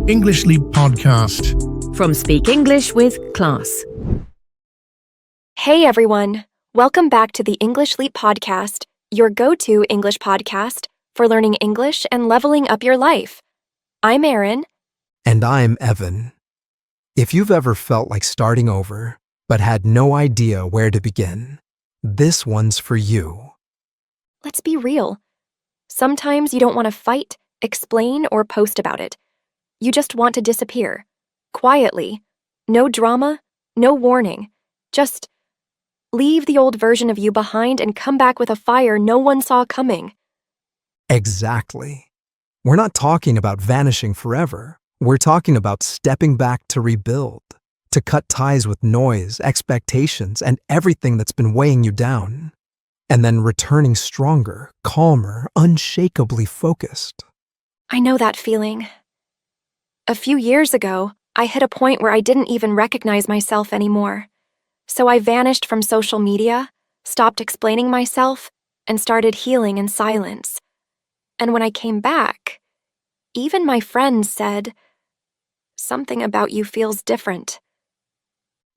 English Leap Podcast. From Speak English with Class. Hey everyone! Welcome back to the English Leap Podcast, your go-to English podcast for learning English and leveling up your life. I'm Erin. And I'm Evan. If you've ever felt like starting over, but had no idea where to begin, this one's for you. Let's be real. Sometimes you don't want to fight, explain, or post about it. You just want to disappear. Quietly. No drama, no warning. Just leave the old version of you behind and come back with a fire no one saw coming. Exactly. We're not talking about vanishing forever. We're talking about stepping back to rebuild, to cut ties with noise, expectations, and everything that's been weighing you down, and then returning stronger, calmer, unshakably focused. I know that feeling. A few years ago, I hit a point where I didn't even recognize myself anymore. So I vanished from social media, stopped explaining myself, and started healing in silence. And when I came back, even my friends said, "Something about you feels different."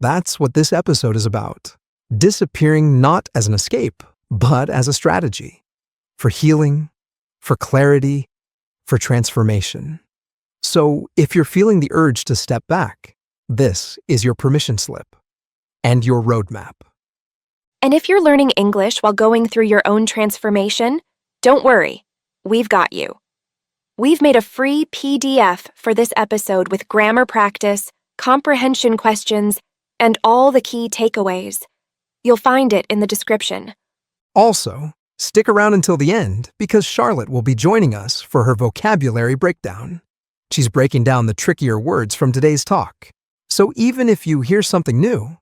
That's what this episode is about. Disappearing not as an escape, but as a strategy. For healing, for clarity, for transformation. So if you're feeling the urge to step back, this is your permission slip and your roadmap. And if you're learning English while going through your own transformation, don't worry, we've got you. We've made a free PDF for this episode with grammar practice, comprehension questions, and all the key takeaways. You'll find it in the description. Also, stick around until the end because Charlotte will be joining us for her vocabulary breakdown. She's breaking down the trickier words from today's talk. So even if you hear something new,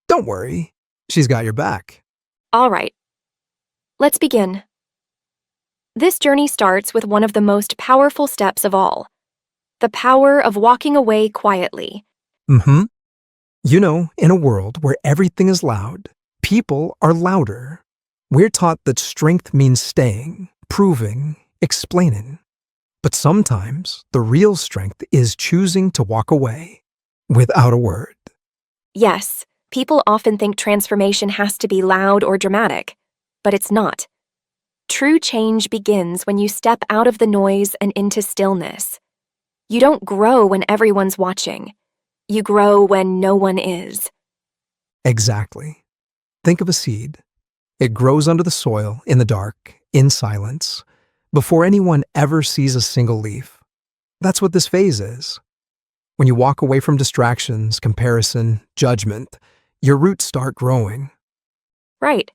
don't worry, she's got your back. All right, let's begin. This journey starts with one of the most powerful steps of all, the power of walking away quietly. You know, in a world where everything is loud, people are louder. We're taught that strength means staying, proving, explaining. But sometimes the real strength is choosing to walk away without a word. Yes, people often think transformation has to be loud or dramatic, but it's not. True change begins when you step out of the noise and into stillness. You don't grow when everyone's watching. You grow when no one is. Exactly. Think of a seed. It grows under the soil, in the dark, in silence, before anyone ever sees a single leaf. That's what this phase is. When you walk away from distractions, comparison, judgment, your roots start growing. Right.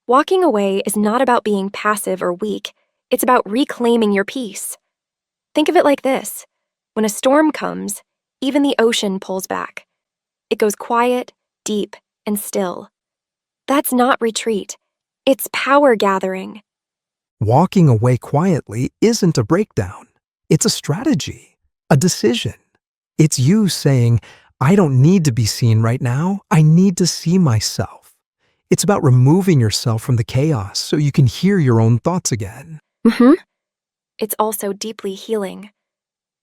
Walking away is not about being passive or weak. It's about reclaiming your peace. Think of it like this. When a storm comes, even the ocean pulls back. It goes quiet, deep, and still. That's not retreat. It's power gathering. Walking away quietly isn't a breakdown. It's a strategy, a decision. It's you saying, I don't need to be seen right now. I need to see myself. It's about removing yourself from the chaos so you can hear your own thoughts again. It's also deeply healing.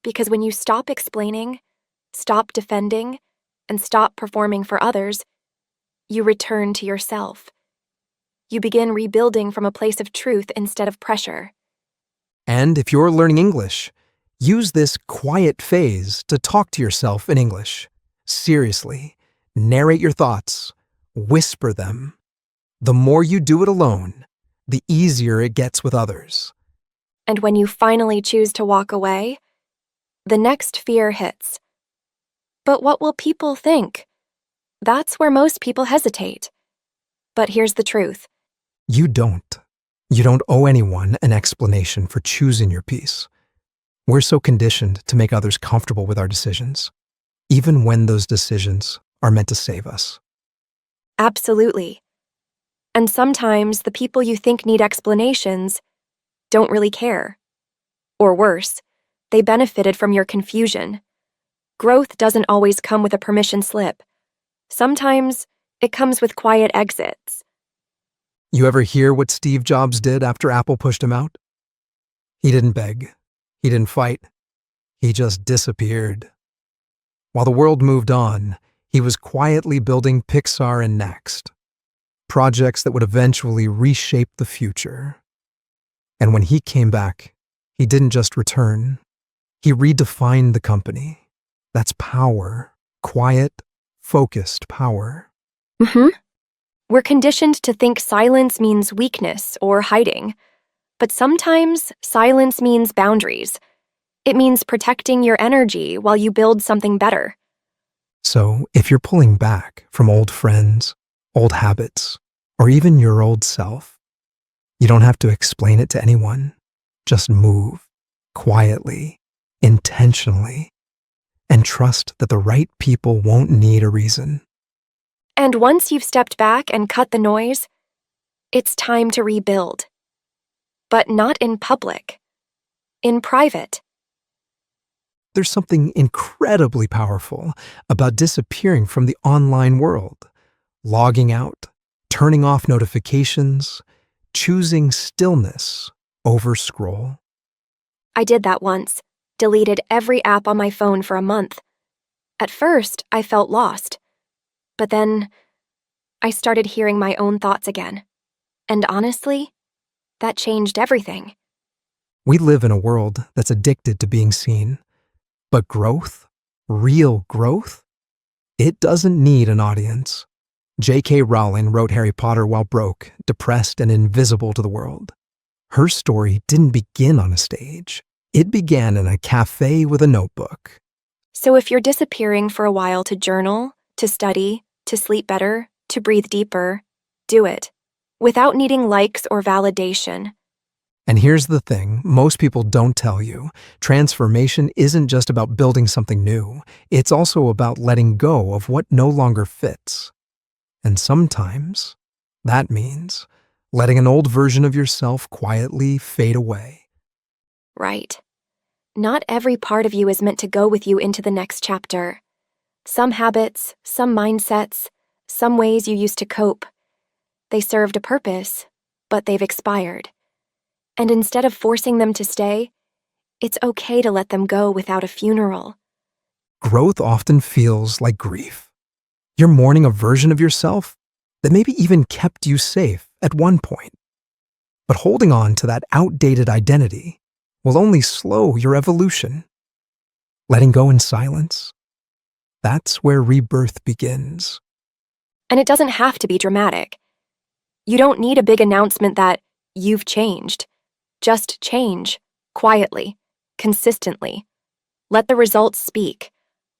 Because when you stop explaining, stop defending, and stop performing for others, you return to yourself. You begin rebuilding from a place of truth instead of pressure. And if you're learning English, use this quiet phase to talk to yourself in English. Seriously, narrate your thoughts, whisper them. The more you do it alone, the easier it gets with others. And when you finally choose to walk away, the next fear hits. But what will people think? That's where most people hesitate. But here's the truth. You don't. You don't owe anyone an explanation for choosing your peace. We're so conditioned to make others comfortable with our decisions, even when those decisions are meant to save us. Absolutely. And sometimes the people you think need explanations don't really care. Or worse, they benefited from your confusion. Growth doesn't always come with a permission slip. Sometimes it comes with quiet exits. You ever hear what Steve Jobs did after Apple pushed him out? He didn't beg. He didn't fight. He just disappeared. While the world moved on, he was quietly building Pixar and Next, projects that would eventually reshape the future. And when he came back, he didn't just return. He redefined the company. That's power. Quiet, focused power. We're conditioned to think silence means weakness or hiding. But sometimes silence means boundaries. It means protecting your energy while you build something better. So, if you're pulling back from old friends, old habits, or even your old self, you don't have to explain it to anyone. Just move, quietly, intentionally, and trust that the right people won't need a reason. And once you've stepped back and cut the noise, it's time to rebuild. But not in public. In private. There's something incredibly powerful about disappearing from the online world, logging out, turning off notifications, choosing stillness over scroll. I did that once, deleted every app on my phone for a month. At first, I felt lost. But then, I started hearing my own thoughts again. And honestly, that changed everything. We live in a world that's addicted to being seen. But growth, real growth, it doesn't need an audience. J.K. Rowling wrote Harry Potter while broke, depressed, and invisible to the world. Her story didn't begin on a stage. It began in a cafe with a notebook. So if you're disappearing for a while to journal, to study, to sleep better, to breathe deeper, do it. Without needing likes or validation. And here's the thing most people don't tell you. Transformation isn't just about building something new. It's also about letting go of what no longer fits. And sometimes that means letting an old version of yourself quietly fade away. Right. Not every part of you is meant to go with you into the next chapter. Some habits, some mindsets, some ways you used to cope. They served a purpose, but they've expired. And instead of forcing them to stay, it's okay to let them go without a funeral. Growth often feels like grief. You're mourning a version of yourself that maybe even kept you safe at one point. But holding on to that outdated identity will only slow your evolution. Letting go in silence, that's where rebirth begins. And it doesn't have to be dramatic. You don't need a big announcement that you've changed. Just change, quietly, consistently. Let the results speak.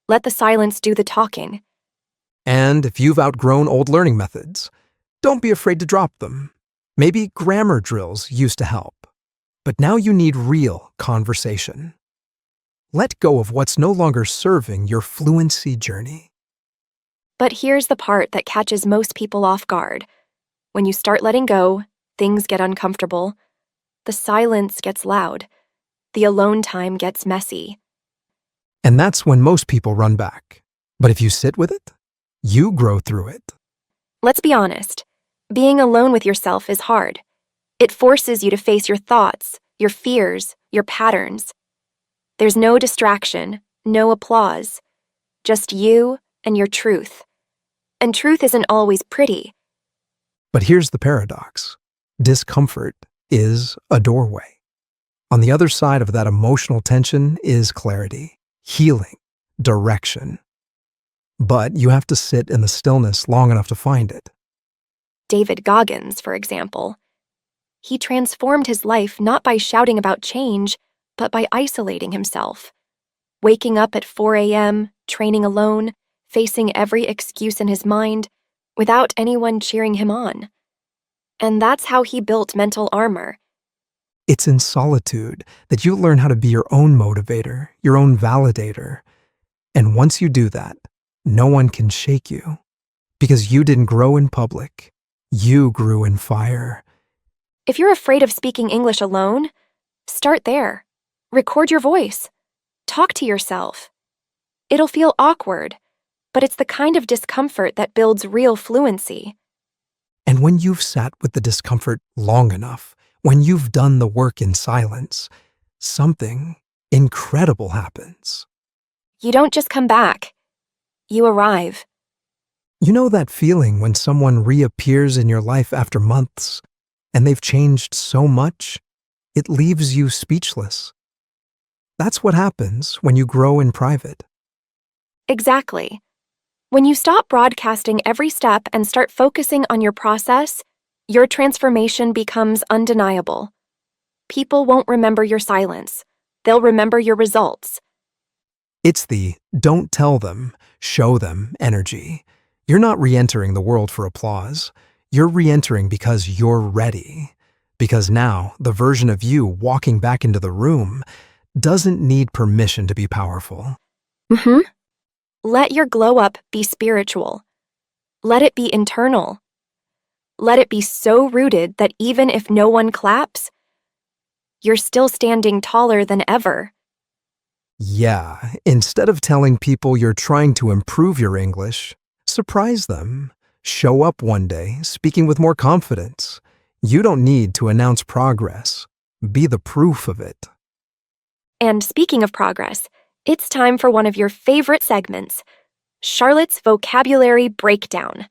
Let the silence do the talking. And if you've outgrown old learning methods, don't be afraid to drop them. Maybe grammar drills used to help, but now you need real conversation. Let go of what's no longer serving your fluency journey. But here's the part that catches most people off guard. When you start letting go, things get uncomfortable. The silence gets loud. The alone time gets messy. And that's when most people run back. But if you sit with it, you grow through it. Let's be honest. Being alone with yourself is hard. It forces you to face your thoughts, your fears, your patterns. There's no distraction, no applause. Just you and your truth. And truth isn't always pretty. But here's the paradox. Discomfort is a doorway. On the other side of that emotional tension is clarity, healing, direction. But you have to sit in the stillness long enough to find it. David Goggins, for example. He transformed his life not by shouting about change, but by isolating himself. Waking up at 4 a.m., training alone, facing every excuse in his mind, without anyone cheering him on. And that's how he built mental armor. It's in solitude that you learn how to be your own motivator, your own validator. And once you do that, no one can shake you. Because you didn't grow in public. You grew in fire. If you're afraid of speaking English alone, start there. Record your voice. Talk to yourself. It'll feel awkward, but it's the kind of discomfort that builds real fluency. And when you've sat with the discomfort long enough, when you've done the work in silence, something incredible happens. You don't just come back, you arrive. You know that feeling when someone reappears in your life after months and they've changed so much, it leaves you speechless. That's what happens when you grow in private. Exactly. When you stop broadcasting every step and start focusing on your process, your transformation becomes undeniable. People won't remember your silence. They'll remember your results. It's the don't tell them, show them energy. You're not re-entering the world for applause. You're re-entering because you're ready. Because now, the version of you walking back into the room doesn't need permission to be powerful. Let your glow up be spiritual. Let it be internal. Let it be so rooted that even if no one claps, you're still standing taller than ever. Yeah, instead of telling people you're trying to improve your English, surprise them. Show up one day speaking with more confidence. You don't need to announce progress. Be the proof of it. And speaking of progress, it's time for one of your favorite segments, Charlotte's Vocabulary Breakdown.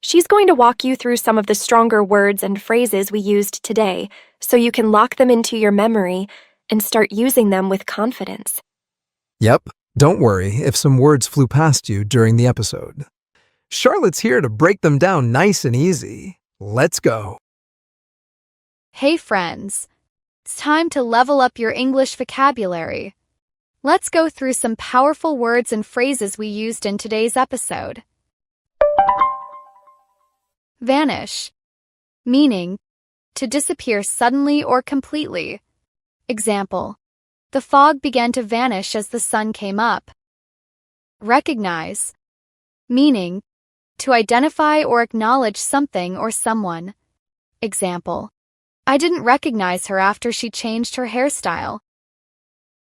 She's going to walk you through some of the stronger words and phrases we used today so you can lock them into your memory and start using them with confidence. Yep, don't worry if some words flew past you during the episode. Charlotte's here to break them down nice and easy. Let's go. Hey friends, it's time to level up your English vocabulary. Let's go through some powerful words and phrases we used in today's episode. Vanish, meaning to disappear suddenly or completely. Example, the fog began to vanish as the sun came up. Recognize, meaning to identify or acknowledge something or someone. Example, I didn't recognize her after she changed her hairstyle.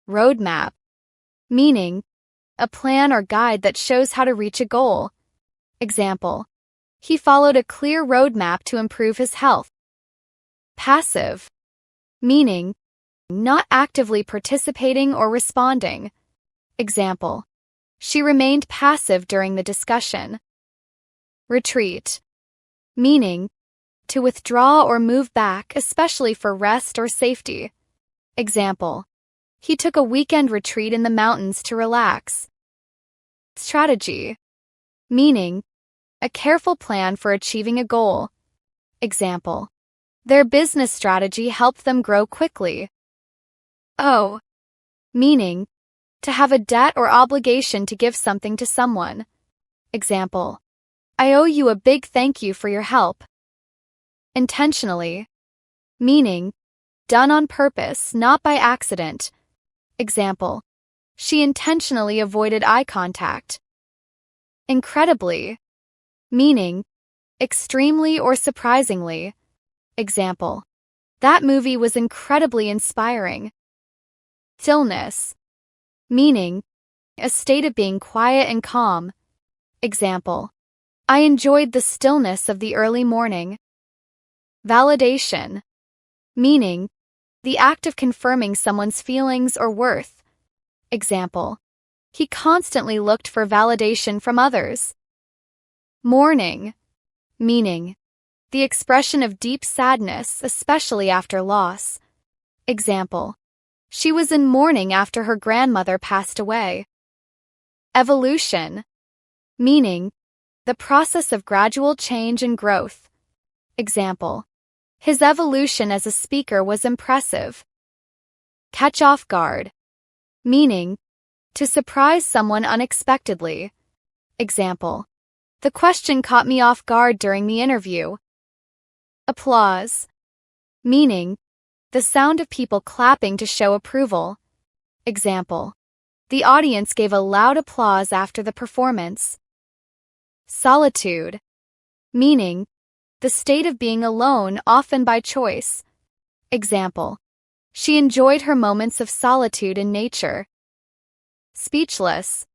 Roadmap, meaning a plan or guide that shows how to reach a goal. Example, he followed a clear roadmap to improve his health. Passive, meaning not actively participating or responding. Example, she remained passive during the discussion. Retreat, meaning to withdraw or move back, especially for rest or safety. Example, he took a weekend retreat in the mountains to relax. Strategy, meaning a careful plan for achieving a goal. Example, their business strategy helped them grow quickly. Owe, meaning to have a debt or obligation to give something to someone. Example, I owe you a big thank you for your help. Intentionally, meaning done on purpose, not by accident. Example, she intentionally avoided eye contact. Incredibly, meaning extremely or surprisingly. Example, that movie was incredibly inspiring. Stillness, meaning a state of being quiet and calm. Example, I enjoyed the stillness of the early morning. Validation, meaning the act of confirming someone's feelings or worth. Example, he constantly looked for validation from others. Mourning, meaning the expression of deep sadness, especially after loss. Example, she was in mourning after her grandmother passed away. Evolution, meaning the process of gradual change and growth. Example, his evolution as a speaker was impressive. Catch off guard, meaning to surprise someone unexpectedly. Example, the question caught me off guard during the interview. Applause, meaning the sound of people clapping to show approval. Example, the audience gave a loud applause after the performance. Solitude, meaning the state of being alone, often by choice. Example, she enjoyed her moments of solitude in nature. Speechless,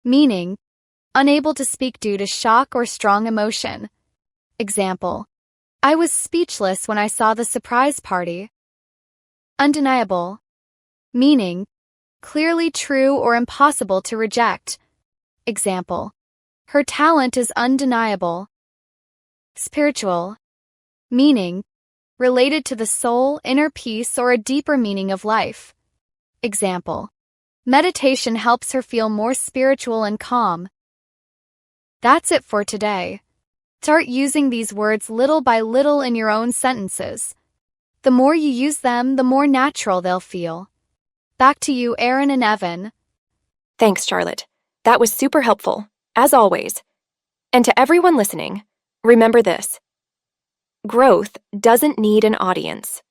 meaning unable to speak due to shock or strong emotion. Example, I was speechless when I saw the surprise party. Undeniable, meaning clearly true or impossible to reject. Example: her talent is undeniable. Spiritual. Meaning: related to the soul, inner peace, or a deeper meaning of life. Example: meditation helps her feel more spiritual and calm. That's it for today. Start using these words little by little in your own sentences. The more you use them, the more natural they'll feel. Back to you, Erin and Evan. Thanks, Charlotte. That was super helpful, as always. And to everyone listening, remember this: growth doesn't need an audience.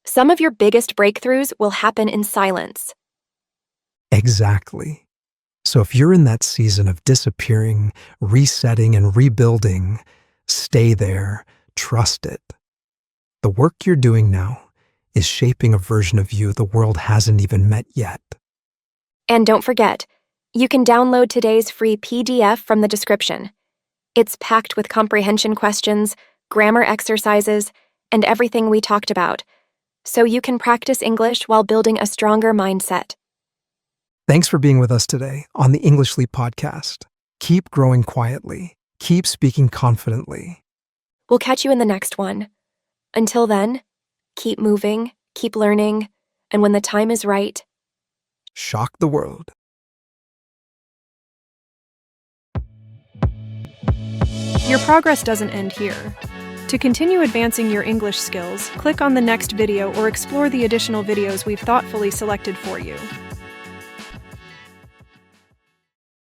Some of your biggest breakthroughs will happen in silence. Exactly. So if you're in that season of disappearing, resetting, and rebuilding, stay there, trust it. The work you're doing now is shaping a version of you the world hasn't even met yet. And don't forget, you can download today's free PDF from the description. It's packed with comprehension questions, grammar exercises, and everything we talked about, so you can practice English while building a stronger mindset. Thanks for being with us today on the English Leap podcast. Keep growing quietly. Keep speaking confidently. We'll catch you in the next one. Until then, keep moving, keep learning, and when the time is right, Shock the world. Your progress doesn't end here. To continue advancing your English skills, click on the next video or explore the additional videos we've thoughtfully selected for you.